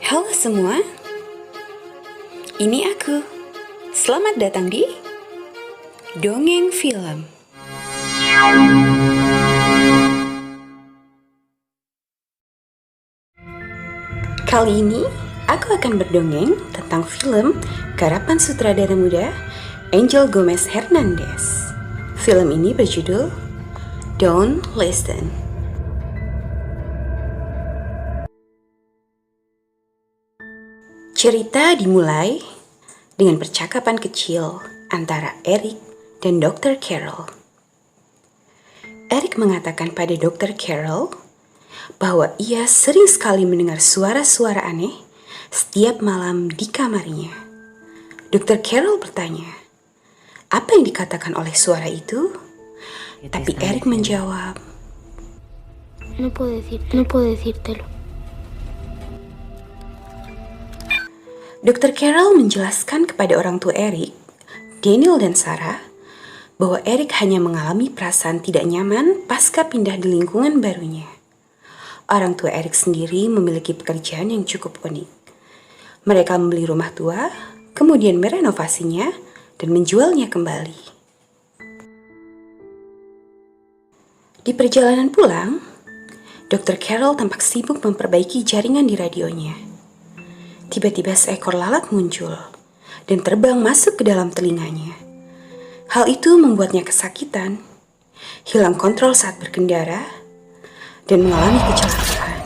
Halo semua, ini aku. Selamat datang di Dongeng Film. Kali ini, aku akan berdongeng tentang film garapan sutradara muda Angel Gomez Hernandez. Film ini berjudul Don't Listen. Cerita dimulai dengan percakapan kecil antara Eric dan Dr. Carroll. Eric mengatakan pada Dr. Carroll bahwa ia sering sekali mendengar suara-suara aneh setiap malam di kamarnya. Dr. Carroll bertanya, apa yang dikatakan oleh suara itu? Tapi Eric menjawab, No puedo decírtelo. Dr. Carroll menjelaskan kepada orang tua Eric, Daniel dan Sarah, bahwa Eric hanya mengalami perasaan tidak nyaman pasca pindah di lingkungan barunya. Orang tua Eric sendiri memiliki pekerjaan yang cukup unik. Mereka membeli rumah tua, kemudian merenovasinya dan menjualnya kembali. Di perjalanan pulang, Dr. Carroll tampak sibuk memperbaiki jaringan di radionya. Tiba-tiba seekor lalat muncul dan terbang masuk ke dalam telinganya. Hal itu membuatnya kesakitan, hilang kontrol saat berkendara, dan mengalami kecelakaan.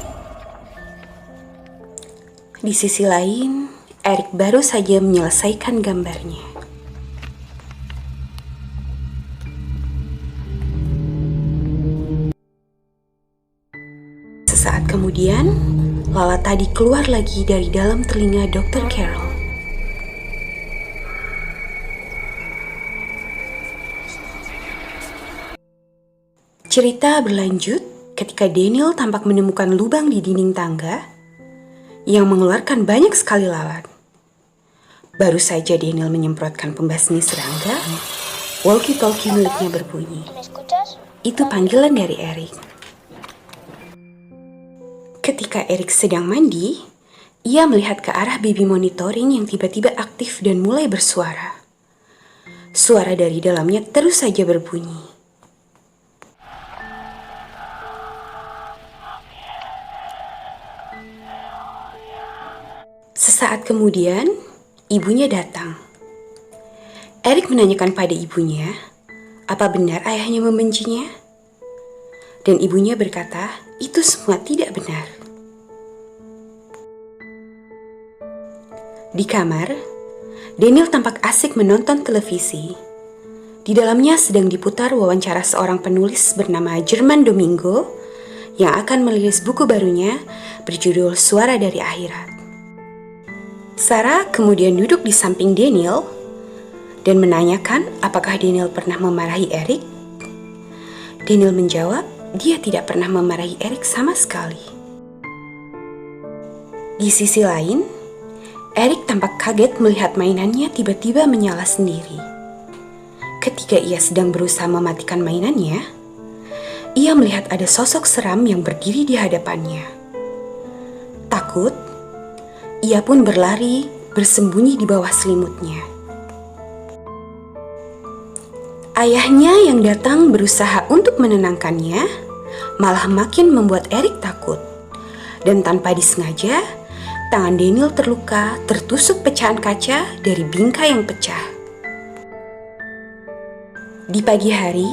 Di sisi lain, Eric baru saja menyelesaikan gambarnya. Sesaat kemudian, lalat tadi keluar lagi dari dalam telinga Dr. Carroll. Cerita berlanjut ketika Daniel tampak menemukan lubang di dinding tangga yang mengeluarkan banyak sekali lalat. Baru saja Daniel menyemprotkan pembasmi serangga, walkie-talkie miliknya berbunyi. Itu panggilan dari Eric. Ketika Eric sedang mandi, ia melihat ke arah baby monitoring yang tiba-tiba aktif dan mulai bersuara. Suara dari dalamnya terus saja berbunyi. Sesaat kemudian, ibunya datang. Eric menanyakan pada ibunya, apa benar ayahnya membencinya? Dan ibunya berkata, itu semua tidak benar. Di kamar, Daniel tampak asik menonton televisi. Di dalamnya sedang diputar wawancara seorang penulis bernama German Domingo yang akan merilis buku barunya berjudul Suara dari Akhirat. Sarah kemudian duduk di samping Daniel dan menanyakan apakah Daniel pernah memarahi Eric. Daniel menjawab, dia tidak pernah memarahi Eric sama sekali. Di sisi lain, Eric tampak kaget melihat mainannya tiba-tiba menyala sendiri. Ketika ia sedang berusaha mematikan mainannya, ia melihat ada sosok seram yang berdiri di hadapannya. Takut, ia pun berlari bersembunyi di bawah selimutnya. Ayahnya yang datang berusaha untuk menenangkannya, malah makin membuat Eric takut. Dan tanpa disengaja, tangan Daniel terluka tertusuk pecahan kaca dari bingkai yang pecah. Di pagi hari,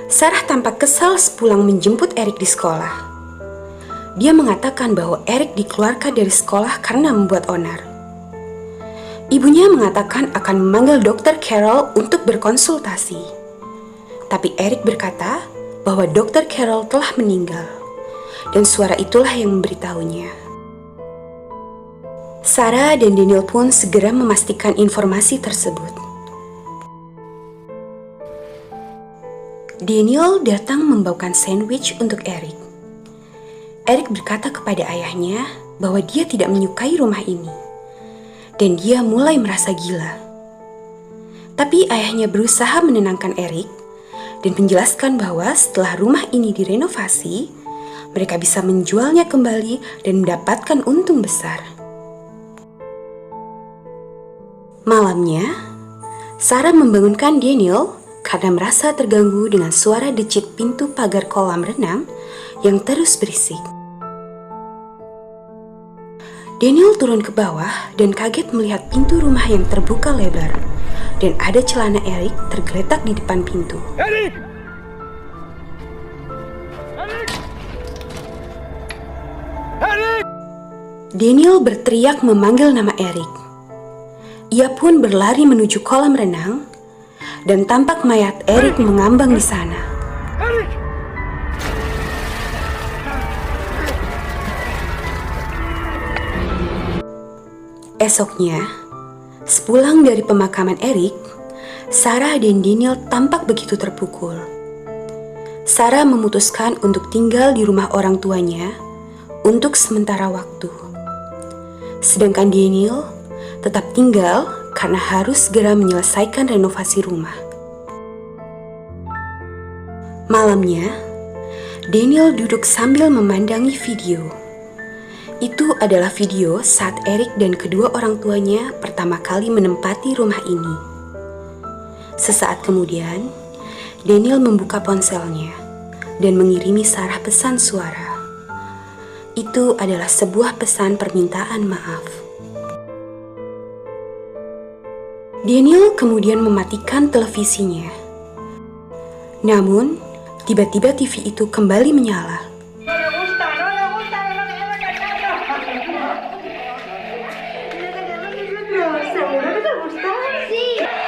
Sarah tampak kesal sepulang menjemput Eric di sekolah. Dia mengatakan bahwa Eric dikeluarkan dari sekolah karena membuat onar. Ibunya mengatakan akan memanggil Dr. Carroll untuk berkonsultasi. Tapi Eric berkata bahwa Dr. Carroll telah meninggal, dan suara itulah yang memberitahunya. Sarah dan Daniel pun segera memastikan informasi tersebut. Daniel datang membawakan sandwich untuk Eric. Eric berkata kepada ayahnya bahwa dia tidak menyukai rumah ini, dan dia mulai merasa gila. Tapi ayahnya berusaha menenangkan Eric dan menjelaskan bahwa setelah rumah ini direnovasi, mereka bisa menjualnya kembali dan mendapatkan untung besar. Malamnya, Sarah membangunkan Daniel karena merasa terganggu dengan suara decit pintu pagar kolam renang yang terus berisik. Daniel turun ke bawah dan kaget melihat pintu rumah yang terbuka lebar dan ada celana Eric tergeletak di depan pintu. Eric! Eric! Daniel berteriak memanggil nama Eric. Ia pun berlari menuju kolam renang dan tampak mayat Eric mengambang di sana. Eric! Esoknya, sepulang dari pemakaman Eric, Sarah dan Daniel tampak begitu terpukul. Sarah memutuskan untuk tinggal di rumah orang tuanya untuk sementara waktu. Sedangkan Daniel tetap tinggal karena harus segera menyelesaikan renovasi rumah. Malamnya, Daniel duduk sambil memandangi video. Itu adalah video saat Eric dan kedua orang tuanya pertama kali menempati rumah ini. Sesaat kemudian, Daniel membuka ponselnya dan mengirimi Sarah pesan suara. Itu adalah sebuah pesan permintaan maaf. Daniel kemudian mematikan televisinya. Namun, tiba-tiba TV itu kembali menyala.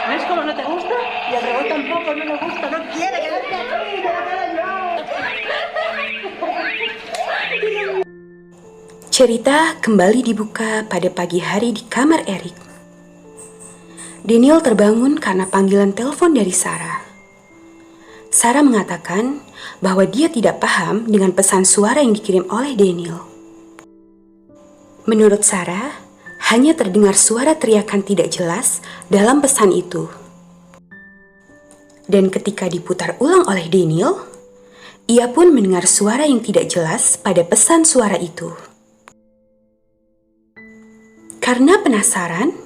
¿Ves cómo no te gusta? Y al robot tampoco, no le gusta, no quiere que no te Cerita kembali dibuka pada pagi hari di kamar Eric. Daniel terbangun karena panggilan telepon dari Sarah. Sarah mengatakan bahwa dia tidak paham dengan pesan suara yang dikirim oleh Daniel. Menurut Sarah, hanya terdengar suara teriakan tidak jelas dalam pesan itu. Dan ketika diputar ulang oleh Daniel, ia pun mendengar suara yang tidak jelas pada pesan suara itu. Karena penasaran,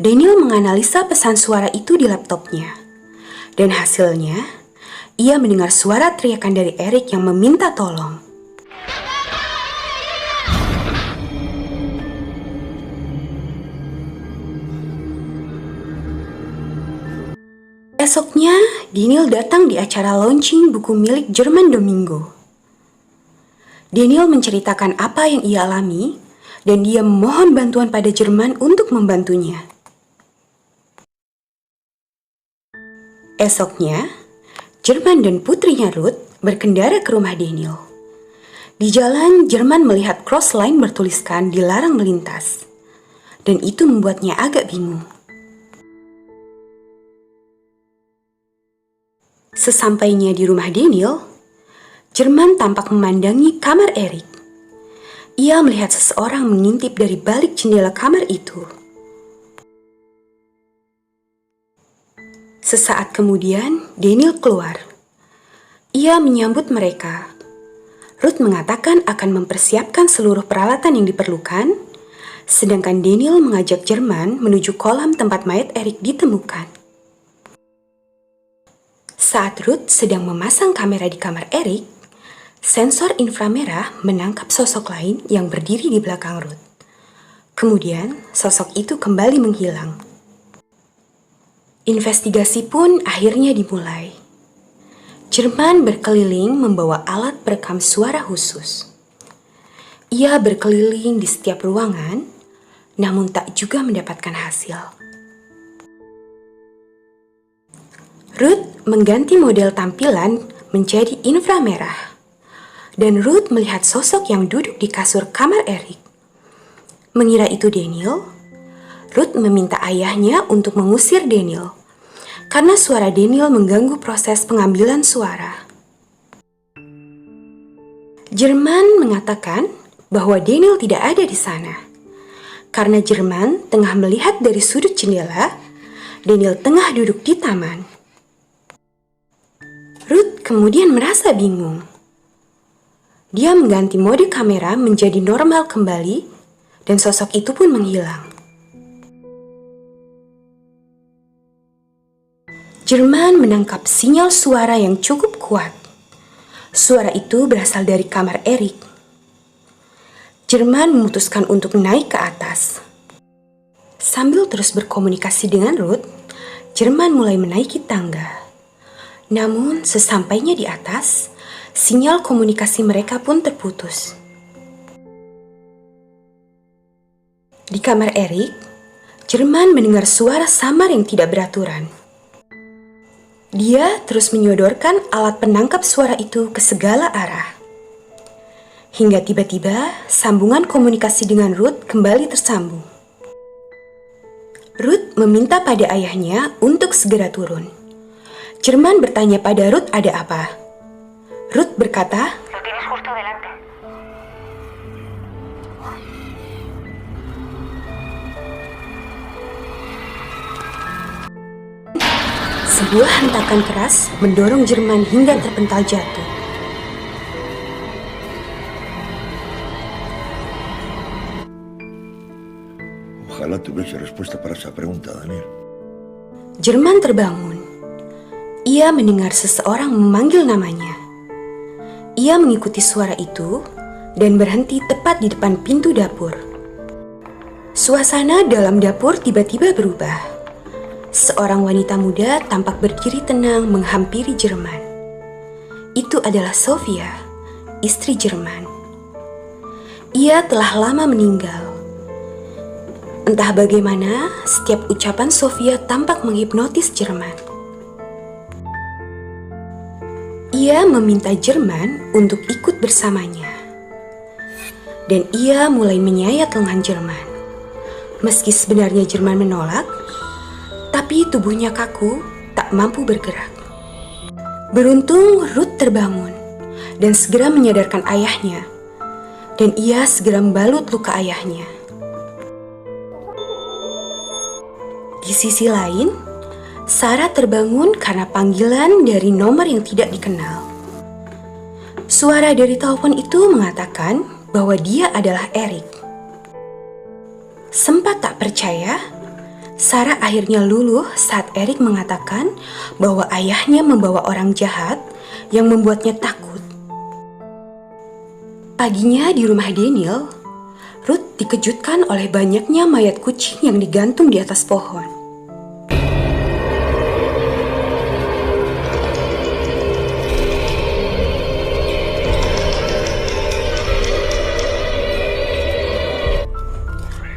Daniel menganalisa pesan suara itu di laptopnya. Dan hasilnya, ia mendengar suara teriakan dari Eric yang meminta tolong. Esoknya, Daniel datang di acara launching buku milik Jerman Domingo. Daniel menceritakan apa yang ia alami dan dia memohon bantuan pada Jerman untuk membantunya. Esoknya, Jerman dan putrinya Ruth berkendara ke rumah Daniel. Di jalan, Jerman melihat cross line bertuliskan dilarang melintas, dan itu membuatnya agak bingung. Sesampainya di rumah Daniel, Jerman tampak memandangi kamar Eric. Ia melihat seseorang mengintip dari balik jendela kamar itu. Sesaat kemudian, Daniel keluar. Ia menyambut mereka. Ruth mengatakan akan mempersiapkan seluruh peralatan yang diperlukan, sedangkan Daniel mengajak Jerman menuju kolam tempat mayat Eric ditemukan. Saat Ruth sedang memasang kamera di kamar Eric, sensor inframerah menangkap sosok lain yang berdiri di belakang Ruth. Kemudian, sosok itu kembali menghilang. Investigasi pun akhirnya dimulai. Jerman berkeliling membawa alat perekam suara khusus. Ia berkeliling di setiap ruangan, namun tak juga mendapatkan hasil. Ruth mengganti model tampilan menjadi inframerah, dan Ruth melihat sosok yang duduk di kasur kamar Eric. Mengira itu Daniel, Ruth meminta ayahnya untuk mengusir Daniel, karena suara Daniel mengganggu proses pengambilan suara. Jerman mengatakan bahwa Daniel tidak ada di sana, karena Jerman tengah melihat dari sudut jendela, Daniel tengah duduk di taman. Ruth kemudian merasa bingung. Dia mengganti mode kamera menjadi normal kembali dan sosok itu pun menghilang. Jerman menangkap sinyal suara yang cukup kuat. Suara itu berasal dari kamar Erik. Jerman memutuskan untuk naik ke atas. Sambil terus berkomunikasi dengan Ruth, Jerman mulai menaiki tangga. Namun sesampainya di atas, sinyal komunikasi mereka pun terputus. Di kamar Erik, Jerman mendengar suara samar yang tidak beraturan. Dia terus menyodorkan alat penangkap suara itu ke segala arah. Hingga tiba-tiba sambungan komunikasi dengan Ruth kembali tersambung. Ruth meminta pada ayahnya untuk segera turun. Jerman bertanya pada Ruth ada apa. Ruth berkata, Lo tienes justo delante. sebuah hentakan keras mendorong Jerman hingga terpental jatuh. Ojalá tuviese respuesta para esa pregunta, Daniel. Jerman terbangun. Ia mendengar seseorang memanggil namanya. Ia mengikuti suara itu dan berhenti tepat di depan pintu dapur. Suasana dalam dapur tiba-tiba berubah. Seorang wanita muda tampak berdiri tenang menghampiri Jerman. Itu adalah Sofia, istri Jerman. Ia telah lama meninggal. Entah bagaimana, setiap ucapan Sofia tampak menghipnotis Jerman. Ia meminta Jerman untuk ikut bersamanya. Dan ia mulai menyayat lengan Jerman. Meski sebenarnya Jerman menolak, tapi tubuhnya kaku, tak mampu bergerak. Beruntung Ruth terbangun dan segera menyadarkan ayahnya. Dan ia segera membalut luka ayahnya. Di sisi lain, Sarah terbangun karena panggilan dari nomor yang tidak dikenal. Suara dari telepon itu mengatakan bahwa dia adalah Erik. Sempat tak percaya, Sarah akhirnya luluh saat Erik mengatakan bahwa ayahnya membawa orang jahat yang membuatnya takut. Paginya di rumah Daniel, Ruth dikejutkan oleh banyaknya mayat kucing yang digantung di atas pohon.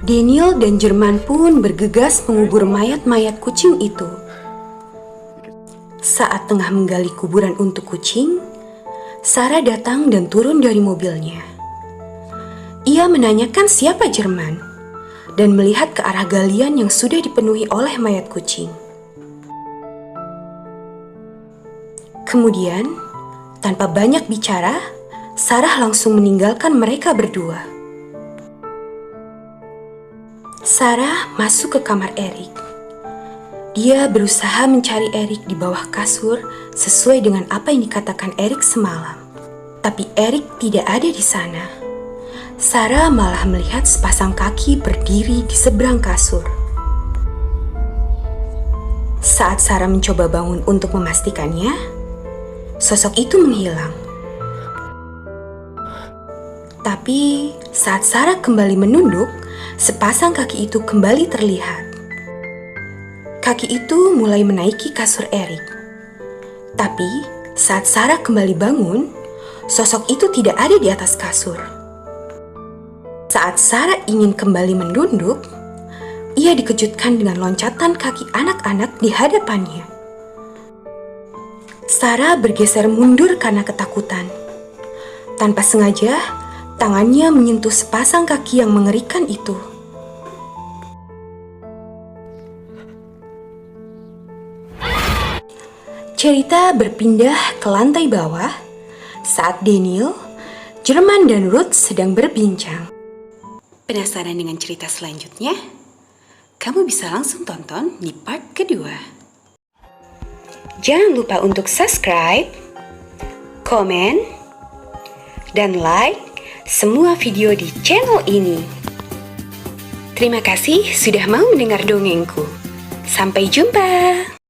Daniel dan Jerman pun bergegas mengubur mayat-mayat kucing itu. Saat tengah menggali kuburan untuk kucing, Sarah datang dan turun dari mobilnya. Ia menanyakan siapa Jerman dan melihat ke arah galian yang sudah dipenuhi oleh mayat kucing. Kemudian, tanpa banyak bicara, Sarah langsung meninggalkan mereka berdua. Sarah masuk ke kamar Erik. Dia berusaha mencari Erik di bawah kasur sesuai dengan apa yang dikatakan Erik semalam. Tapi Erik tidak ada di sana. Sarah malah melihat sepasang kaki berdiri di seberang kasur. Saat Sarah mencoba bangun untuk memastikannya, sosok itu menghilang. Tapi saat Sarah kembali menunduk, sepasang kaki itu kembali terlihat. Kaki itu mulai menaiki kasur Erik. Tapi saat Sarah kembali bangun, sosok itu tidak ada di atas kasur. Saat Sarah ingin kembali menunduk, ia dikejutkan dengan loncatan kaki anak-anak di hadapannya. Sarah bergeser mundur karena ketakutan. Tanpa sengaja, tangannya menyentuh sepasang kaki yang mengerikan itu. Cerita berpindah ke lantai bawah saat Daniel, Jerman, dan Ruth sedang berbincang. Penasaran dengan cerita selanjutnya? Kamu bisa langsung tonton di part kedua. Jangan lupa untuk subscribe, komen, dan like semua video di channel ini. Terima kasih sudah mau mendengar dongengku. Sampai jumpa.